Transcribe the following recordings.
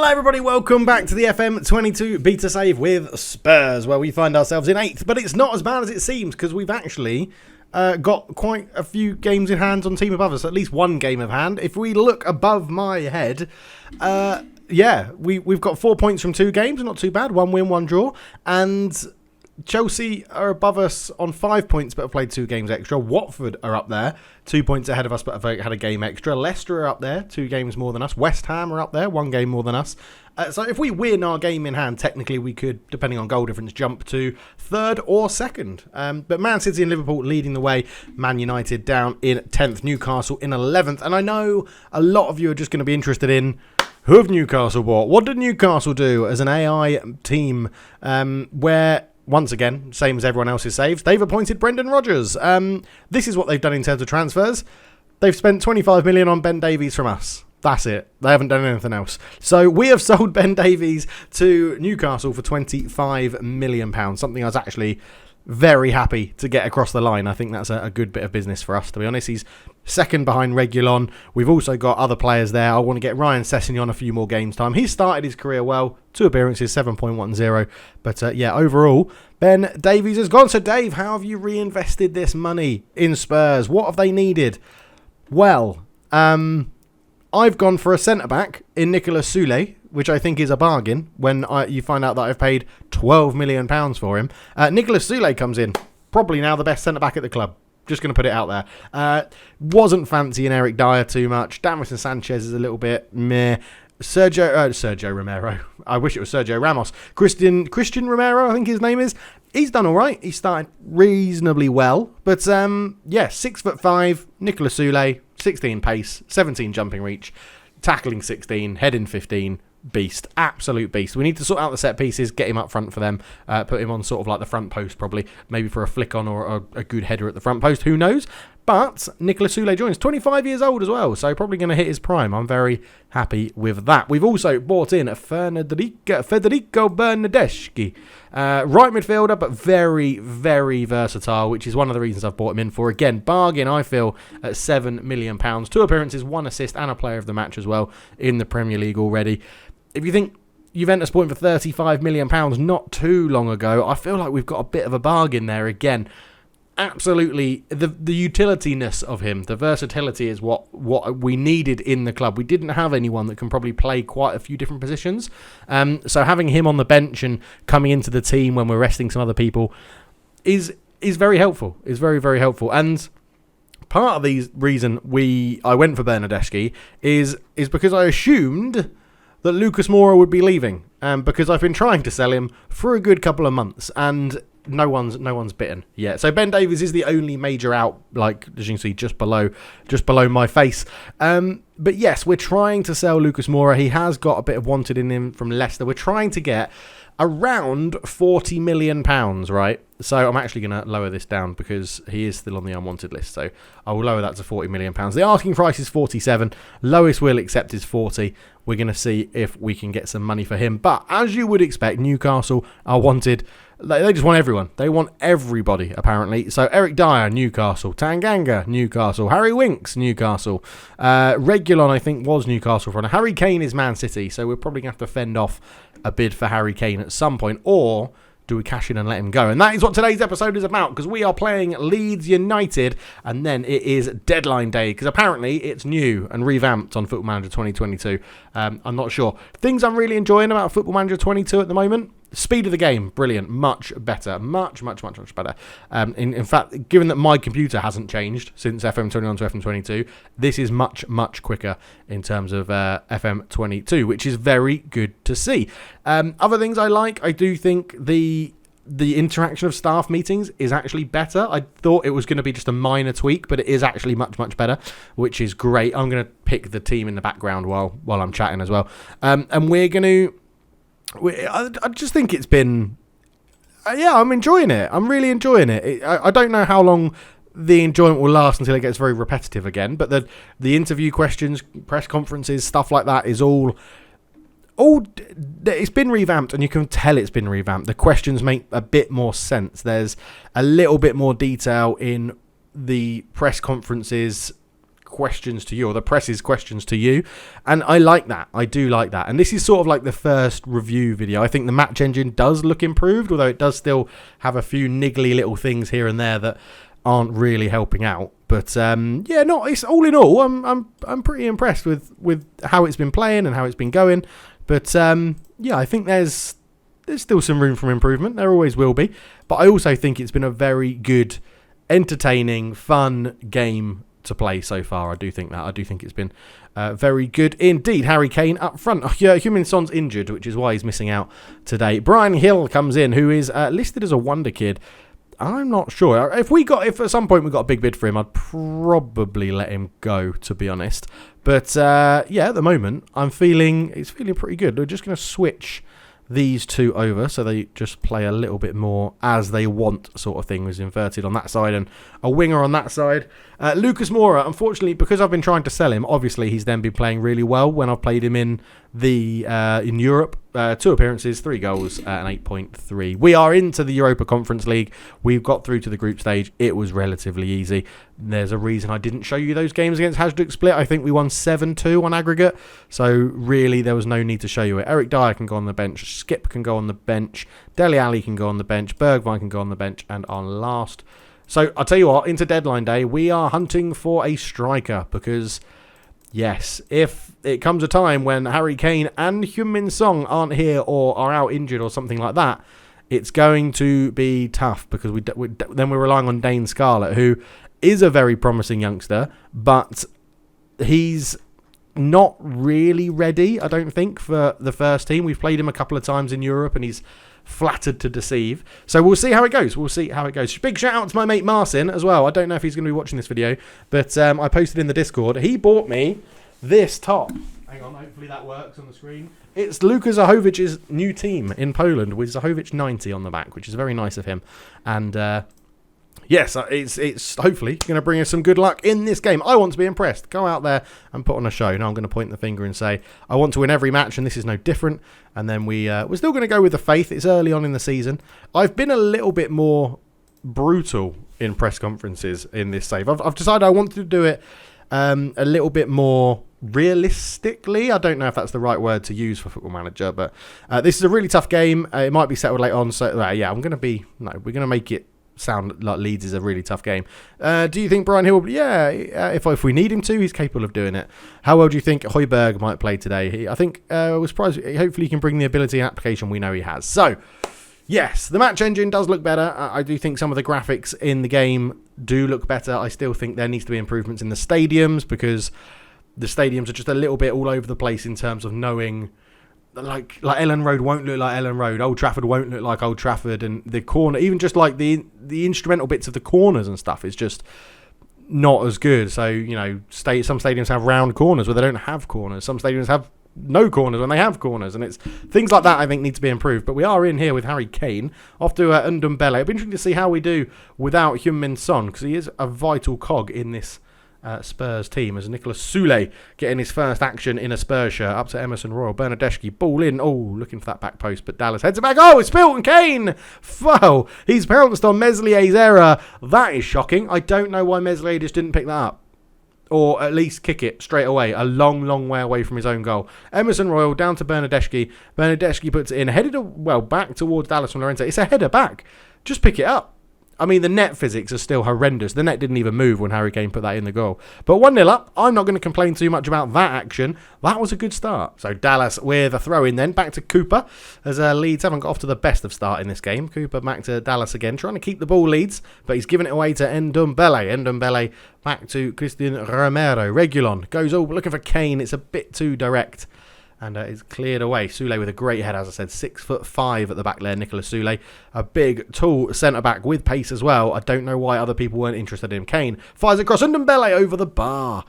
Hi everybody, welcome back to the FM22 Beta Save with Spurs, where we find ourselves in 8th, but it's not as bad as it seems, because we've actually got quite a few games in hand on team above us, at least one game of hand. If we look above my head, we've got 4 points from 2 games, not too bad, 1 win, 1 draw, and Chelsea are above us on 5 points but have played 2 games extra. Watford are up there, 2 points ahead of us but have had a game extra. Leicester are up there, 2 games more than us. West Ham are up there, 1 game more than us. So if we win our game in hand, technically we could, depending on goal difference, jump to 3rd or 2nd. But Man City and Liverpool leading the way. Man United down in 10th, Newcastle in 11th. And I know a lot of you are just going to be interested in who have Newcastle bought. What did Newcastle do as an AI team where, once again, same as everyone else's saves, they've appointed Brendan Rodgers. This is what they've done in terms of transfers. They've spent 25 million on Ben Davies from us. That's it. They haven't done anything else. So we have sold Ben Davies to Newcastle for £25 million. Something I was actually very happy to get across the line. I think that's a good bit of business for us, to be honest. He's second behind Reguilon. We've also got other players there. I want to get Ryan Sessegnon a few more games time. He's started his career well. 2 appearances, 7.10. But overall, Ben Davies has gone. So Dave, how have you reinvested this money in Spurs? What have they needed? Well, I've gone for a centre-back in Nicolas Soulé, which I think is a bargain when you find out that I've paid £12 million for him. Nicolas Soulé comes in, probably now the best centre-back at the club. Just going to put it out there. Wasn't fancying Eric Dyer too much. Davinson Sanchez is a little bit meh. Sergio Romero. I wish it was Sergio Ramos. Christian Romero, I think his name is. He's done all right. He started reasonably well. But, 6'5", Nicolas Soulé, 16 pace, 17 jumping reach, tackling 16, heading 15, beast. Absolute beast. We need to sort out the set pieces, get him up front for them, put him on sort of like the front post probably, maybe for a flick on or a good header at the front post, who knows. But Nicolas Soulé joins, 25 years old as well, so probably going to hit his prime. I'm very happy with that. We've also bought in Federico Bernardeschi, right midfielder, but very, very versatile, which is one of the reasons I've bought him in for. Again, bargain, I feel, at £7 million. 2 appearances, 1 assist, and a player of the match as well in the Premier League already. If you think Juventus bought him for £35 million not too long ago, I feel like we've got a bit of a bargain there again. Absolutely, the utilityness of him, the versatility is what we needed in the club. We didn't have anyone that can probably play quite a few different positions. So having him on the bench and coming into the team when we're resting some other people is very helpful. Is very, very helpful. And part of the reason I went for Bernardeschi is because I assumed that Lucas Moura would be leaving, because I've been trying to sell him for a good couple of months, and no one's bitten yet. So Ben Davies is the only major out, like as you can see, just below my face. But yes, we're trying to sell Lucas Moura. He has got a bit of wanted in him from Leicester. We're trying to get around £40 million, right? So I'm actually going to lower this down because he is still on the unwanted list. So I will lower that to £40 million. The asking price is 47. Lowest we'll accept is 40. We're going to see if we can get some money for him. But as you would expect, Newcastle are wanted. They just want everyone. They want everybody, apparently. So Eric Dyer, Newcastle. Tanganga, Newcastle. Harry Winks, Newcastle. Reguilon, I think, was Newcastle for now. Harry Kane is Man City, so we're probably going to have to fend off a bid for Harry Kane at some point. Or do we cash in and let him go? And that is what today's episode is about, because we are playing Leeds United, and then it is deadline day, because apparently it's new and revamped on Football Manager 2022. I'm not sure. Things I'm really enjoying about Football Manager 22 at the moment: speed of the game, brilliant, much better, much better. In fact, given that my computer hasn't changed since FM21 to FM22, this is much quicker in terms of FM22, which is very good to see. Other things I like, I do think the interaction of staff meetings is actually better. I thought it was going to be just a minor tweak, but it is actually much better, which is great. I'm going to pick the team in the background while I'm chatting as well. And we're going to... I just think it's been... I'm enjoying it. I'm really enjoying it. I don't know how long the enjoyment will last until it gets very repetitive again, but the interview questions, press conferences, stuff like that is all it's been revamped, and you can tell it's been revamped. The questions make a bit more sense. There's a little bit more detail in the press conferences questions to you, or the press's questions to you. And I like that. I do like that. And this is sort of like the first review video. I think the match engine does look improved, although it does still have a few niggly little things here and there that aren't really helping out. But it's all in all, I'm pretty impressed with how it's been playing and how it's been going. But I think there's still some room for improvement. There always will be. But I also think it's been a very good, entertaining, fun game to play so far. I do think that. I do think it's been very good indeed. Harry Kane up front. Heung-min Son's injured, which is why he's missing out today. Brian Hill comes in, who is listed as a wonder kid. I'm not sure. If at some point we got a big bid for him, I'd probably let him go, to be honest. But at the moment, it's feeling pretty good. We're just going to switch these two over so they just play a little bit more as they want, sort of thing. Was inverted on that side and a winger on that side. Lucas Moura, unfortunately, because I've been trying to sell him, obviously he's then been playing really well when I've played him in Europe. 2 appearances, 3 goals, and 8.3. We are into the Europa Conference League. We've got through to the group stage. It was relatively easy. There's a reason I didn't show you those games against Hajduk Split. I think we won 7-2 on aggregate. So really, there was no need to show you it. Eric Dyer can go on the bench. Skip can go on the bench. Dele Alli can go on the bench. Bergwijn can go on the bench. And our last. So I'll tell you what, into deadline day, we are hunting for a striker because, yes, if it comes a time when Harry Kane and Heung-min Son aren't here or are out injured or something like that, it's going to be tough because then we're relying on Dane Scarlett, who is a very promising youngster, but he's not really ready, I don't think, for the first team. We've played him a couple of times in Europe and he's flattered to deceive. So we'll see how it goes. Big shout out to my mate Marcin as well. I don't know if he's going to be watching this video, but I posted in the Discord. He bought me this top. Hang on, hopefully that works on the screen. It's Luka Zahovic's new team in Poland with Zahovic 90 on the back, which is very nice of him. And yes, it's hopefully going to bring us some good luck in this game. I want to be impressed. Go out there and put on a show. Now I'm going to point the finger and say, I want to win every match, and this is no different. And then we're still going to go with the faith. It's early on in the season. I've been a little bit more brutal in press conferences in this save. I've decided I want to do it a little bit more realistically. I don't know if that's the right word to use for Football Manager, but this is a really tough game. It might be settled later on. So we're going to make it sound like Leeds is a really tough game. Do you think Brian Hill? If we need him to, he's capable of doing it. How well do you think Højbjerg might play today? I think I was surprised. Hopefully he can bring the ability and application we know he has. So yes, the match engine does look better. I do think some of the graphics in the game do look better. I still think there needs to be improvements in the stadiums because the stadiums are just a little bit all over the place in terms of knowing. Like Ellen Road won't look like Ellen Road. Old Trafford won't look like Old Trafford, and the corner, even just like the instrumental bits of the corners and stuff, is just not as good. So some stadiums have round corners where they don't have corners. Some stadiums have no corners when they have corners, and it's things like that I think need to be improved. But we are in here with Harry Kane off to Ndombele. It'll be interesting to see how we do without Heung-min Son because he is a vital cog in this Spurs team as Nicolas Soulé getting his first action in a Spurs shirt up to Emerson Royal. Bernardeschi ball in. Oh, looking for that back post, but Dallas heads it back. Oh, it's Pilton Kane. Well, he's pounced on Meslier's error. That is shocking. I don't know why Meslier just didn't pick that up. Or at least kick it straight away. A long, long way away from his own goal. Emerson Royal down to Bernardeschi. Bernardeschi puts it in. Headed, back towards Dallas from Llorente. It's a header back. Just pick it up. I mean, the net physics are still horrendous. The net didn't even move when Harry Kane put that in the goal. But 1-0 up. I'm not going to complain too much about that action. That was a good start. So Dallas with a throw-in then. Back to Cooper as Leeds haven't got off to the best of start in this game. Cooper back to Dallas again. Trying to keep the ball Leeds. But he's given it away to Ndombele. Ndombele back to Christian Romero. Regulon goes looking for Kane. It's a bit too direct. And it's cleared away. Soulé with a great head, as I said. 6'5" at the back there, Nicolas Soulé. A big, tall centre-back with pace as well. I don't know why other people weren't interested in him. Kane fires across. Ndombele over the bar.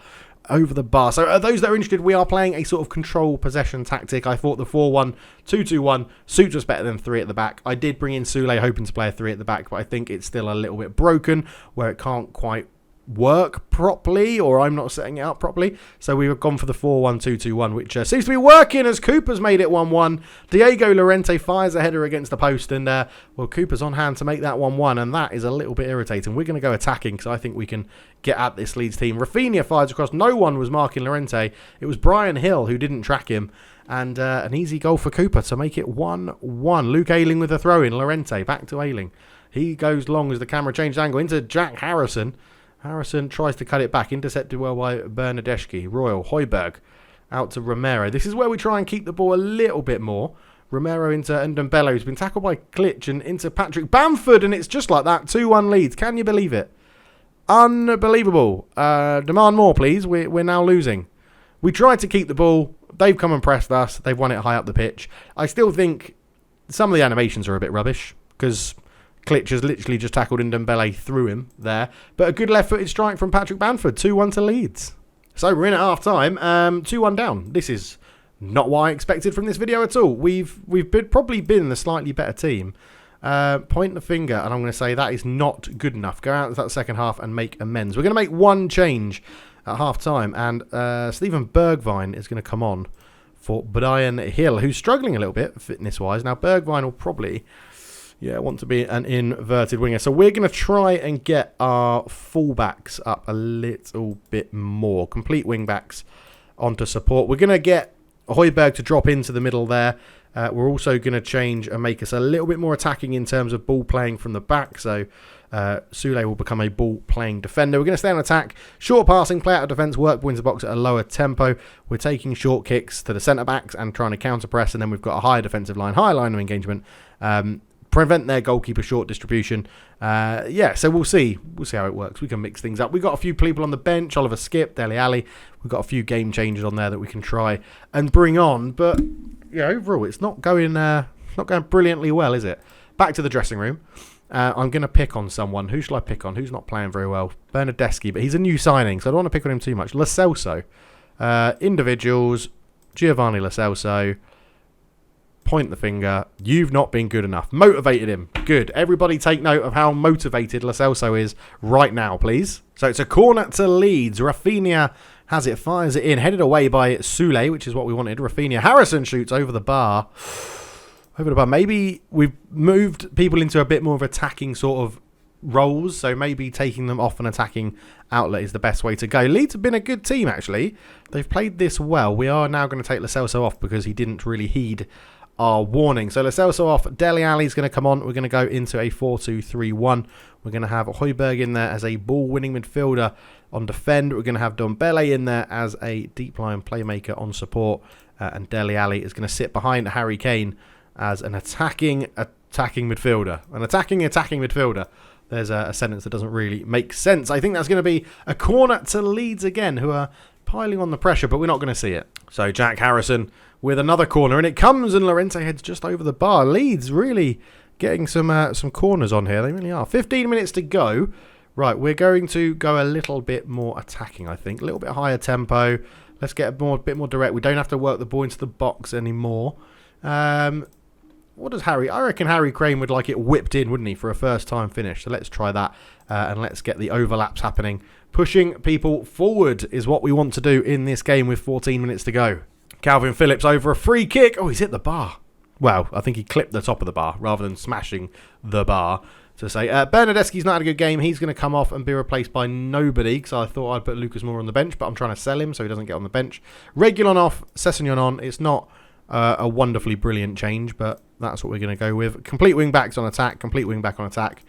So those that are interested, we are playing a sort of control possession tactic. I thought the 4-1, 2-2-1 suits us better than 3 at the back. I did bring in Soulé hoping to play a 3 at the back, but I think it's still a little bit broken where it can't quite work properly, or I'm not setting it up properly. So we've gone for the 4-1-2-2-1, which seems to be working as Cooper's made it 1-1. Diego Llorente fires a header against the post, and Cooper's on hand to make that 1-1, and that is a little bit irritating. We're going to go attacking because I think we can get at this Leeds team. Rafinha fires across. No one was marking Llorente. It was Brian Hill who didn't track him, and an easy goal for Cooper to make it 1-1. Luke Ayling with a throw-in. Llorente back to Ayling. He goes long as the camera changed angle into Jack Harrison. Harrison tries to cut it back. Intercepted well by Bernadeschi. Royal. Højbjerg out to Romero. This is where we try and keep the ball a little bit more. Romero into Ndombele, who's been tackled by Klitsch, and into Patrick Bamford, and it's just like that. 2-1 Leeds. Can you believe it? Unbelievable. Demand more, please. We're now losing. We tried to keep the ball. They've come and pressed us. They've won it high up the pitch. I still think some of the animations are a bit rubbish because Klitsch has literally just tackled Ndombele through him there. But a good left-footed strike from Patrick Bamford. 2-1 to Leeds. So we're in at half-time. 2-1 down. This is not what I expected from this video at all. We've probably been the slightly better team. Point the finger, and I'm going to say that is not good enough. Go out into that second half and make amends. We're going to make one change at half-time, and Steven Bergwijn is going to come on for Brian Hill, who's struggling a little bit fitness-wise. Now, Bergwijn will probably want to be an inverted winger. So we're going to try and get our fullbacks up a little bit more. Complete wing-backs onto support. We're going to get Højbjerg to drop into the middle there. We're also going to change and make us a little bit more attacking in terms of ball playing from the back. So Sule will become a ball playing defender. We're going to stay on attack. Short passing, play out of defence, work into the box at a lower tempo. We're taking short kicks to the centre backs and trying to counter press. And then we've got a higher defensive line, higher line of engagement. Prevent their goalkeeper short distribution. So we'll see. We'll see how it works. We can mix things up. We've got a few people on the bench. Oliver Skip, Dele Alli. We've got a few game changers on there that we can try and bring on. But overall, it's not going brilliantly well, is it? Back to the dressing room. I'm going to pick on someone. Who shall I pick on? Who's not playing very well? Bernadeschi, but he's a new signing, so I don't want to pick on him too much. Lo Celso. Individuals. Giovanni Lo Celso. Point the finger. You've not been good enough. Motivated him. Good. Everybody take note of how motivated Lo Celso is right now, please. So it's a corner to Leeds. Rafinha has it, fires it in, headed away by Sule, which is what we wanted. Rafinha. Harrison shoots over the bar. Maybe we've moved people into a bit more of attacking sort of roles, so maybe taking them off an attacking outlet is the best way to go. Leeds have been a good team, actually. They've played this well. We are now going to take Lo Celso off because he didn't really heed our warning. So Lo Celso off. Dele Alli is going to come on. We're going to go into a 4-2-3-1. We're going to have Højbjerg in there as a ball-winning midfielder on defend. We're going to have Ndombele in there as a deep line playmaker on support. And Dele Alli is going to sit behind Harry Kane as an attacking midfielder. An attacking midfielder. There's a sentence that doesn't really make sense. I think that's going to be a corner to Leeds again, who are piling on the pressure, but we're not going to see it. So Jack Harrison with another corner, and it comes, and Llorente heads just over the bar. Leeds really getting some corners on here. They really are. 15 minutes to go. Right, we're going to go a little bit more attacking, I think. A little bit higher tempo. Let's get a bit more direct. We don't have to work the ball into the box anymore. What does Harry... I reckon Harry Crane would like it whipped in, wouldn't he, for a first-time finish. So let's try that, and let's get the overlaps happening. Pushing people forward is what we want to do in this game with 14 minutes to go. Calvin Phillips over a free kick. Oh, he's hit the bar. Well, I think he clipped the top of the bar rather than smashing the bar, to say. Bernadeschi's not had a good game. He's going to come off and be replaced by nobody, because I thought I'd put Lucas Moura on the bench, but I'm trying to sell him so he doesn't get on the bench. Regulon off, Sessegnon on. It's not a wonderfully brilliant change, but that's what we're going to go with. Complete wing-backs on attack. Complete wing-back on attack.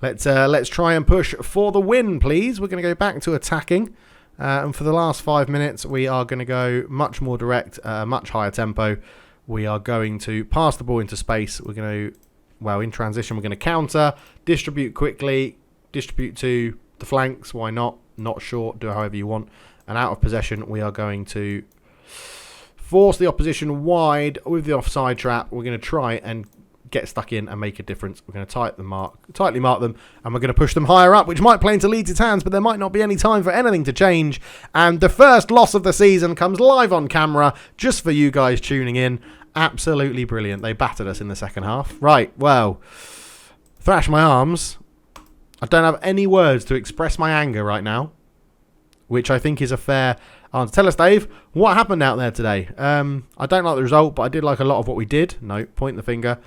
Let's try and push for the win, please. We're going to go back to attacking. And for the last 5 minutes, we are going to go much more direct, much higher tempo. We are going to pass the ball into space. We're going to, in transition, we're going to counter, distribute quickly, distribute to the flanks. Why not? Not short, do it however you want. And out of possession, we are going to force the opposition wide with the offside trap. We're going to try and get stuck in and make a difference. We're going to tightly mark them, and we're going to push them higher up, which might play into Leeds' hands, but there might not be any time for anything to change. And the first loss of the season comes live on camera, just for you guys tuning in. Absolutely brilliant. They battered us in the second half. Right, well, thrash my arms. I don't have any words to express my anger right now, which I think is a fair answer. Tell us, Dave, what happened out there today? I don't like the result, but I did like a lot of what we did. No, point the finger.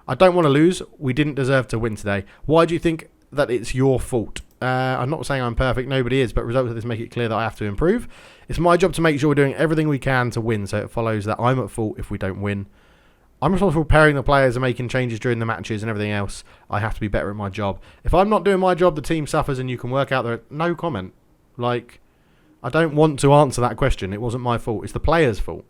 I don't want to lose. We didn't deserve to win today. Why do you think that it's your fault? I'm not saying I'm perfect. Nobody is, but results of this make it clear that I have to improve. It's my job to make sure we're doing everything we can to win, so it follows that I'm at fault if we don't win. I'm responsible for preparing the players and making changes during the matches and everything else. I have to be better at my job. If I'm not doing my job, the team suffers, and you can work out there. No comment. Like, I don't want to answer that question. It wasn't my fault. It's the players' fault.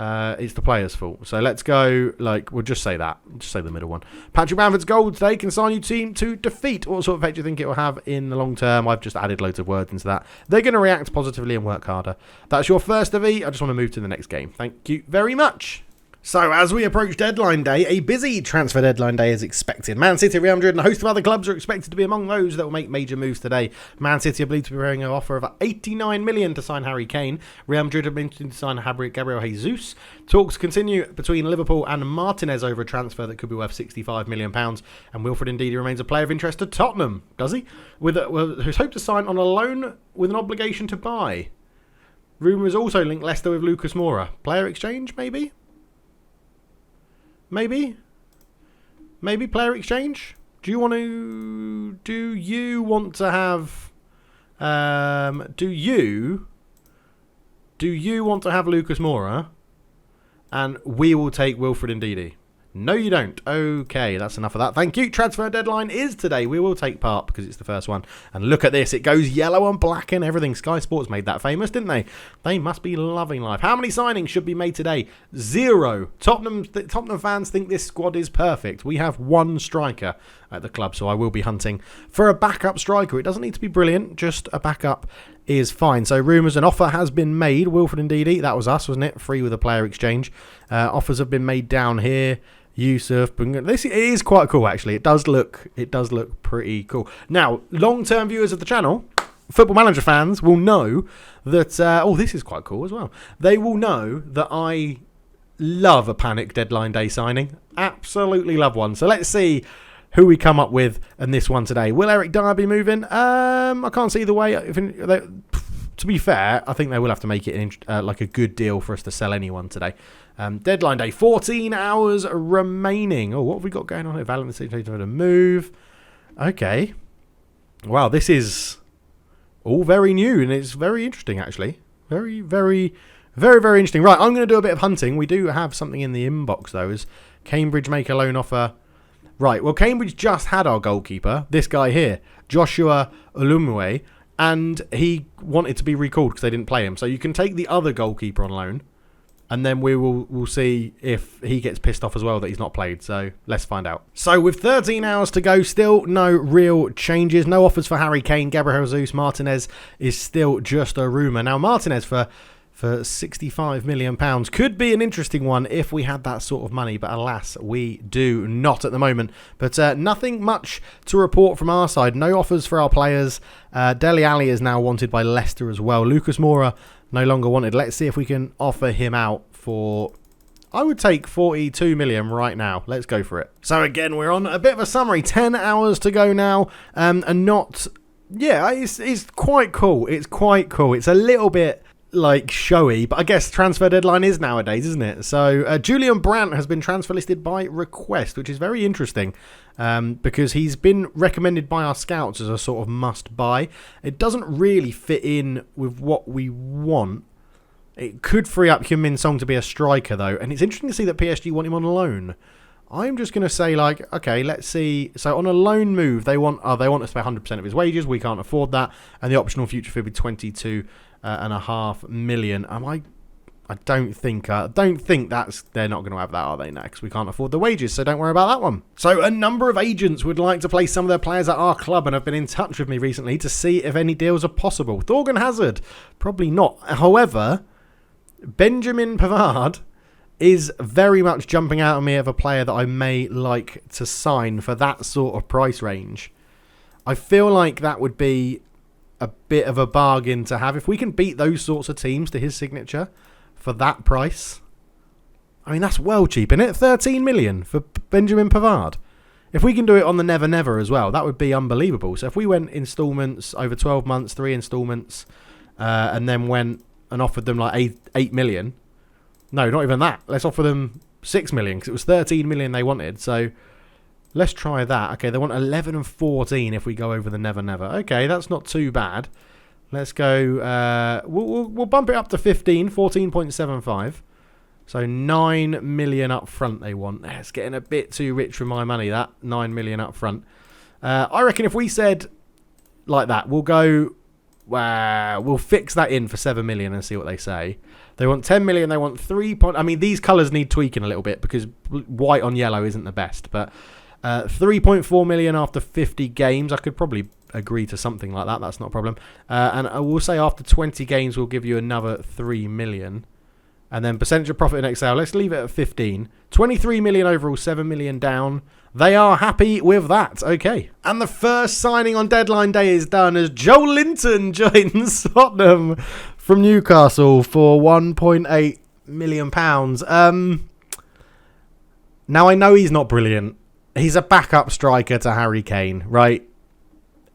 It's the players' fault. So let's go, we'll just say that. Just say the middle one. Patrick Bamford's goal today can sign your team to defeat. What sort of effect do you think it will have in the long term? I've just added loads of words into that. They're going to react positively and work harder. That's your first of E. I just want to move to the next game. Thank you very much. So, as we approach deadline day, a busy transfer deadline day is expected. Man City, Real Madrid and a host of other clubs are expected to be among those that will make major moves today. Man City are believed to be preparing an offer of 89 million to sign Harry Kane. Real Madrid have been interested to sign Gabriel Jesus. Talks continue between Liverpool and Martinez over a transfer that could be worth £65 million. And Wilfred Ndidi remains a player of interest to Tottenham, does he? Who's hoped to sign on a loan with an obligation to buy. Rumours also link Leicester with Lucas Moura. Player exchange, maybe? Maybe player exchange. Do you want to have Lucas Moura, and we will take Wilfred Ndidi? No, you don't. Okay, that's enough of that. Thank you. Transfer deadline is today. We will take part because it's the first one. And look at this. It goes yellow and black and everything. Sky Sports made that famous, didn't they? They must be loving life. How many signings should be made today? 0. Tottenham fans think this squad is perfect. We have 1 striker at the club, so I will be hunting for a backup striker. It doesn't need to be brilliant. Just a backup is fine. So rumours, an offer has been made. Wilfred Ndidi, that was us, wasn't it? Free with a player exchange. Offers have been made down here. Yusuf, this is quite cool actually. It does look pretty cool. Now, long-term viewers of the channel, Football Manager fans will know that. This is quite cool as well. They will know that I love a panic deadline day signing. Absolutely love one. So let's see who we come up with in this one today. Will Eric Dyer be moving? I can't see the way. To be fair, I think they will have to make it like a good deal for us to sell anyone today. Deadline day, 14 hours remaining. Oh, what have we got going on here? Valentine to move. Okay. Wow, this is all very new and it's very interesting actually. Very, very, very, very interesting. Right, I'm going to do a bit of hunting. We do have something in the inbox though. Is Cambridge make a loan offer? Right, well, Cambridge just had our goalkeeper, this guy here, Joshua Olumue, and he wanted to be recalled because they didn't play him. So you can take the other goalkeeper on loan, and then we'll see if he gets pissed off as well that he's not played. So let's find out. So with 13 hours to go, still no real changes. No offers for Harry Kane. Gabriel Jesus. Martinez is still just a rumour. Now, Martinez for £65 million could be an interesting one if we had that sort of money, but alas, we do not at the moment. But nothing much to report from our side. No offers for our players. Dele Alli is now wanted by Leicester as well. Lucas Moura no longer wanted. Let's see if we can offer him out for, I would take 42 million right now. Let's go for it. So again, we're on a bit of a summary. 10 hours to go now, and not, yeah, it's quite cool. It's quite cool. It's a little bit like showy, but I guess transfer deadline is nowadays, isn't it? So Julian Brandt has been transfer listed by request, which is very interesting because he's been recommended by our scouts as a sort of must buy. It doesn't really fit in with what we want. It could free up Heung-min Song to be a striker though, and it's interesting to see that PSG want him on loan. I'm just going to say, like, okay, let's see. So on a loan move, they want us to pay 100% of his wages. We can't afford that, and the optional future fee would be 22.5 million. I don't think that's, they're not going to have that, are they? Next, we can't afford the wages, so don't worry about that one. So a number of agents would like to play some of their players at our club and have been in touch with me recently to see if any deals are possible. Thorgan Hazard, probably not. However, Benjamin Pavard is very much jumping out at me of a player that I may like to sign for that sort of price range. I feel like that would be a bit of a bargain to have. If we can beat those sorts of teams to his signature for that price, I mean, that's well cheap, isn't it? 13 million for Benjamin Pavard. If we can do it on the Never Never as well, that would be unbelievable. So if we went instalments over 12 months, 3 instalments, and then went and offered them like 8 million. No, not even that. Let's offer them 6 million because it was 13 million they wanted. So let's try that. Okay, they want 11 and 14 if we go over the Never Never. Okay, that's not too bad. Let's go. We'll bump it up to 15, 14.75. So 9 million up front they want. It's getting a bit too rich for my money, that 9 million up front. I reckon if we said like that, we'll go. We'll fix that in for 7 million and see what they say. They want 10 million. They want 3. I mean, these colours need tweaking a little bit because white on yellow isn't the best. But 3.4 million after 50 games. I could probably agree to something like that. That's not a problem. And I will say after 20 games, we'll give you another 3 million. And then percentage of profit in Excel, let's leave it at 15. 23 million overall, 7 million down. They are happy with that. Okay. And the first signing on deadline day is done as Joe Linton joins Tottenham from Newcastle for £1.8 million. Now, I know he's not brilliant. He's a backup striker to Harry Kane, right?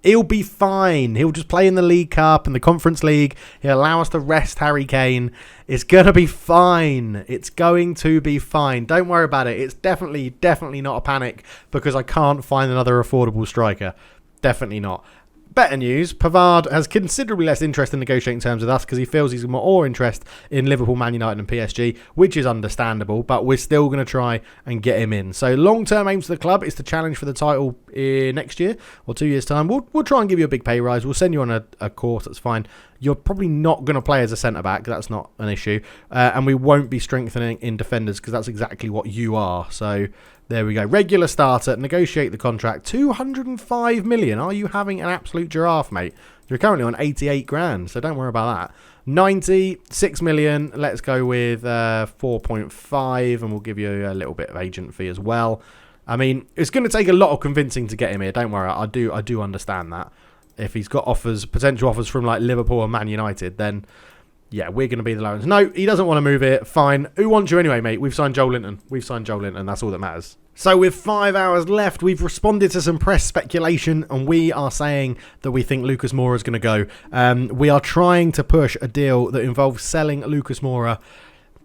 He'll be fine. He'll just play in the League Cup and the Conference League. He'll allow us to rest Harry Kane. It's going to be fine. It's going to be fine. Don't worry about it. It's definitely not a panic because I can't find another affordable striker. Definitely not. Better news, Pavard has considerably less interest in negotiating terms with us because he feels he's got more interest in Liverpool, Man United and PSG, which is understandable, but we're still going to try and get him in. So long-term aims for the club is to challenge for the title next year or 2 years' time. We'll try and give you a big pay rise. We'll send you on a course, that's fine. You're probably not going to play as a centre-back, that's not an issue. And we won't be strengthening in defenders because that's exactly what you are. So there we go. Regular starter, negotiate the contract. 205 million. Are you having an absolute giraffe, mate? You're currently on 88 grand, so don't worry about that. 96 million. Let's go with 4.5, and we'll give you a little bit of agent fee as well. I mean, it's going to take a lot of convincing to get him here. Don't worry. I do understand that. If he's got potential offers from like Liverpool or Man United, then yeah, we're going to be the loans. No, he doesn't want to move it. Fine. Who wants you anyway, mate? We've signed Joe Linton. That's all that matters. So with 5 hours left, we've responded to some press speculation, and we are saying that we think Lucas Moura is going to go. We are trying to push a deal that involves selling Lucas Moura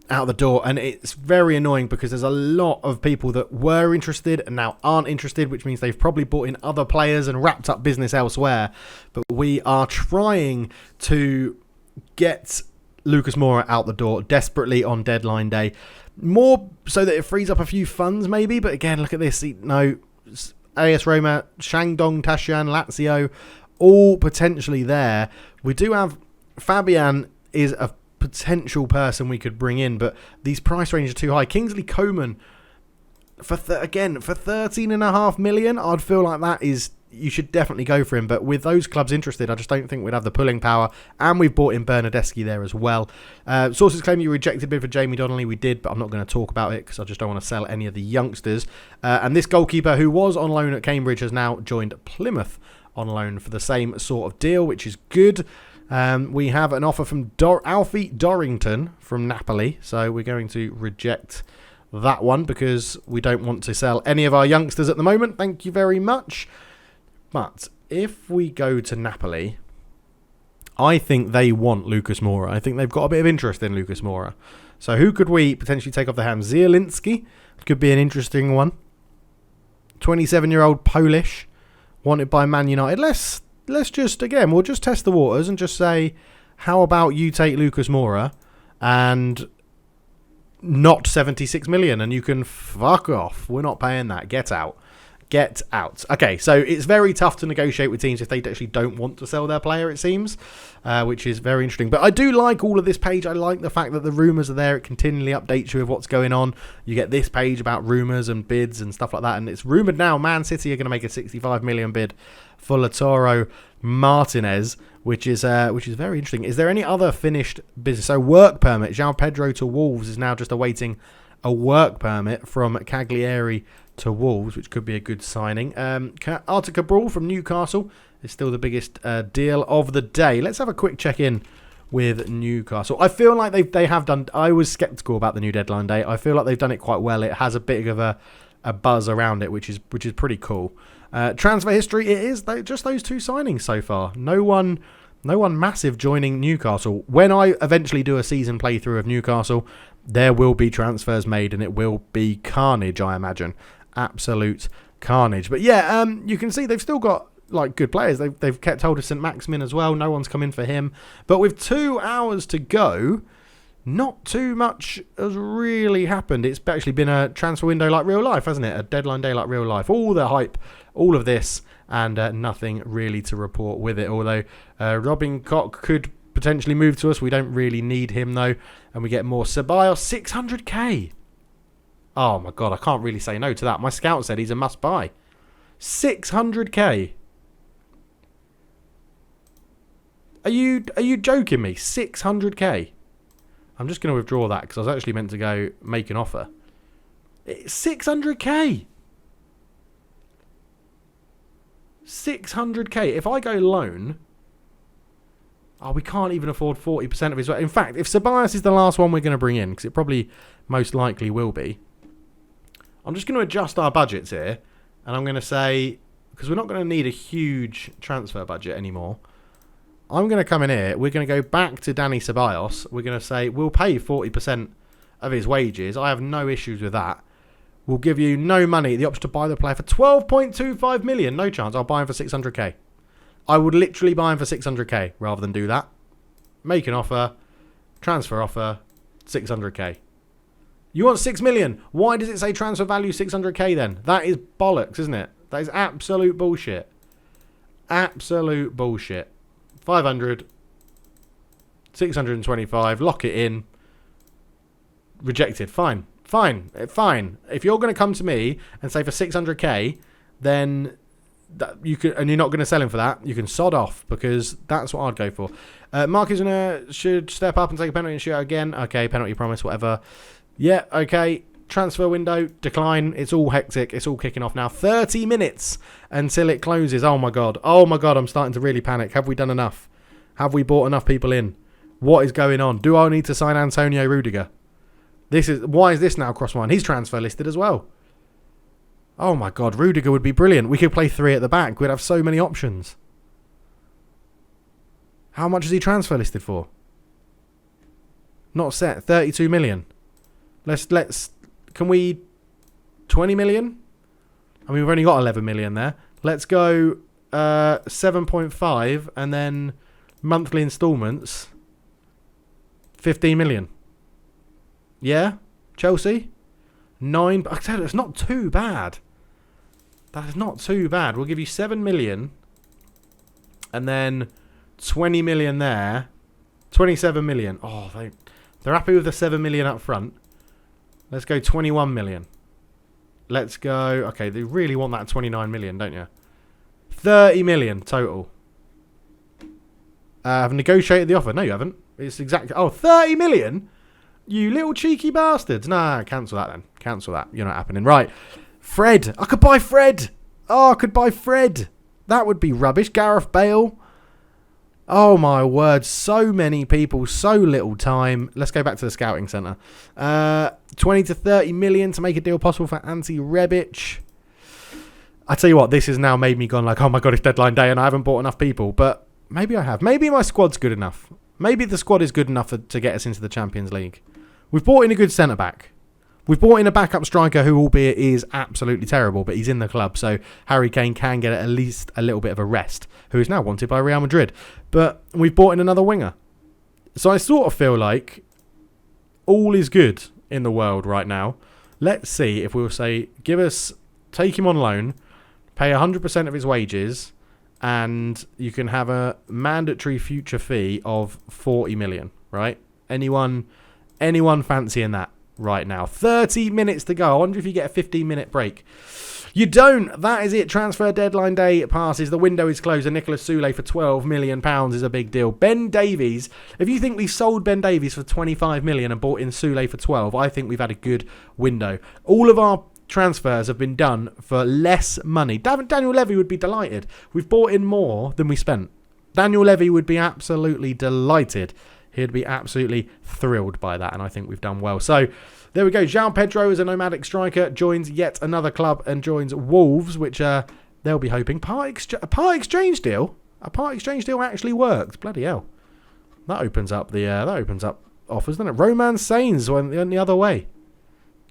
out the door, and it's very annoying because there's a lot of people that were interested and now aren't interested, which means they've probably bought in other players and wrapped up business elsewhere. But we are trying to get Lucas Moura out the door desperately on deadline day, more so that it frees up a few funds maybe. But again, look at this. No, AS Roma, Shandong Taishan, Lazio, all potentially there. We do have Fabian is a potential person we could bring in, but these price ranges are too high. Kingsley Coman for 13.5 million, I'd feel like that is, you should definitely go for him. But with those clubs interested, I just don't think we'd have the pulling power. And we've bought in Bernardeschi there as well. Sources claim you rejected bid for Jamie Donnelly. We did, but I'm not going to talk about it because I just don't want to sell any of the youngsters. And this goalkeeper, who was on loan at Cambridge, has now joined Plymouth on loan for the same sort of deal, which is good. We have an offer from Alfie Dorrington from Napoli, so we're going to reject that one because we don't want to sell any of our youngsters at the moment. Thank you very much. But if we go to Napoli, I think they want Lucas Moura. I think they've got a bit of interest in Lucas Moura. So who could we potentially take off the hands? Zielinski could be an interesting one. 27-year-old Polish, wanted by Man United. Let's just, again, we'll just test the waters and just say, how about you take Lucas Moura and not 76 million and you can fuck off. We're not paying that. Get out. Get out. Okay, so it's very tough to negotiate with teams if they actually don't want to sell their player, it seems, which is very interesting. But I do like all of this page. I like the fact that the rumours are there. It continually updates you with what's going on. You get this page about rumours and bids and stuff like that. And it's rumoured now Man City are going to make a 65 million bid for Lautaro Martinez, which is very interesting. Is there any other finished business? So work permit. João Pedro to Wolves is now just awaiting a work permit from Cagliari to Wolves, which could be a good signing. Arthur Cabral from Newcastle is still the biggest deal of the day. Let's have a quick check-in with Newcastle. I feel like they have done... I was sceptical about the new deadline day. I feel like they've done it quite well. It has a bit of a buzz around it, which is pretty cool. Transfer history, it is just those 2 signings so far. No one massive joining Newcastle. When I eventually do a season playthrough of Newcastle, there will be transfers made, and it will be carnage, I imagine. Absolute carnage. But yeah, you can see they've still got like good players. They've kept hold of St Maximin as well. No one's come in for him. But with 2 hours to go, not too much has really happened. It's actually been a transfer window like real life, hasn't it? A deadline day like real life. All the hype, all of this, and nothing really to report with it. Although Robin Koch could potentially move to us. We don't really need him, though. And we get more. Ceballos, 600k. Oh, my God. I can't really say no to that. My scout said he's a must-buy. 600k. Are you joking me? 600k. I'm just going to withdraw that because I was actually meant to go make an offer. It's 600k. 600k. If I go loan, we can't even afford 40% of his. In fact, if Ceballos is the last one we're going to bring in, because it probably most likely will be, I'm just going to adjust our budgets here, and I'm going to say, because we're not going to need a huge transfer budget anymore, I'm going to come in here. We're going to go back to Danny Ceballos. We're going to say we'll pay 40% of his wages. I have no issues with that. We'll give you no money, the option to buy the player for 12.25 million. No chance. I'll buy him for 600k. I would literally buy him for 600k rather than do that. Make an offer. Transfer offer. 600k. You want 6 million. Why does it say transfer value 600k then? That is bollocks, isn't it? That is absolute bullshit. Absolute bullshit. 500, 625, lock it in. Rejected. Fine. If you're going to come to me and say for 600k, then you can, and you're not going to sell him for that, you can sod off, because that's what I'd go for. Marcus should step up and take a penalty and shoot out again. Okay, penalty promise, whatever. Yeah, okay. Transfer window, decline. It's all hectic. It's all kicking off now. 30 minutes until it closes. Oh my God, I'm starting to really panic. Have we done enough? Have we brought enough people in? What is going on? Do I need to sign Antonio Rudiger? Why is this now cross mine? He's transfer listed as well. Oh my God, Rudiger would be brilliant. We could play 3 at the back. We'd have so many options. How much is he transfer listed for? Not set. 32 million. Can we 20 million? I mean, we've only got 11 million there. Let's go 7.5 and then monthly installments 15 million. Yeah? Chelsea? 9. I tell you, it's not too bad. That is not too bad. We'll give you 7 million and then 20 million there. 27 million. Oh, they're happy with the 7 million up front. Let's go 21 million. Let's go. Okay, they really want that 29 million, don't you? 30 million total. I've negotiated the offer. No, you haven't. It's exactly. 30 million? You little cheeky bastards. Nah, cancel that then. Cancel that. You're not happening. Right. Fred. I could buy Fred. I could buy Fred. That would be rubbish. Gareth Bale. Oh my word, so many people, so little time. Let's go back to the scouting centre. 20 to 30 million to make a deal possible for Ante Rebic. I tell you what, this has now made me gone like, oh my God, it's deadline day and I haven't bought enough people. But maybe I have. Maybe my squad's good enough. Maybe the squad is good enough to get us into the Champions League. We've bought in a good centre-back. We've brought in a backup striker who, albeit is absolutely terrible, but he's in the club, so Harry Kane can get at least a little bit of a rest, who is now wanted by Real Madrid. But we've brought in another winger. So I sort of feel like all is good in the world right now. Let's see if we'll say, take him on loan, pay 100% of his wages, and you can have a mandatory future fee of 40 million, right? Anyone fancying that? Right now, 30 minutes to go. I wonder if you get a 15-minute break. You don't. That is it. Transfer deadline day passes. The window is closed. And Nicolas Soulé for £12 million is a big deal. Ben Davies. If you think we sold Ben Davies for 25 million and bought in Soulé for 12, I think we've had a good window. All of our transfers have been done for less money. Daniel Levy would be delighted. We've bought in more than we spent. Daniel Levy would be absolutely delighted. He'd be absolutely thrilled by that, and I think we've done well. So there we go. João Pedro, as a nomadic striker, joins yet another club and joins Wolves, which they'll be hoping. A part exchange deal? A part exchange deal actually worked. Bloody hell. That opens up offers, doesn't it? Roman Sainz went the other way.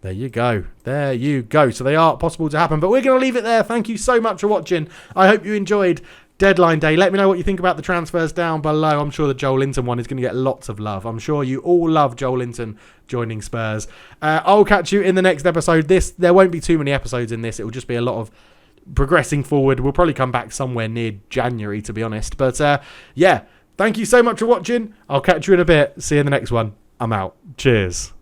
There you go. There you go. So they are possible to happen. But we're going to leave it there. Thank you so much for watching. I hope you enjoyed Deadline Day. Let me know what you think about the transfers down below. I'm sure the Joel Linton one is going to get lots of love. I'm sure you all love Joel Linton joining Spurs. I'll catch you in the next episode. There won't be too many episodes in this. It will just be a lot of progressing forward. We'll probably come back somewhere near January, to be honest. But yeah, thank you so much for watching. I'll catch you in a bit. See you in the next one. I'm out. Cheers.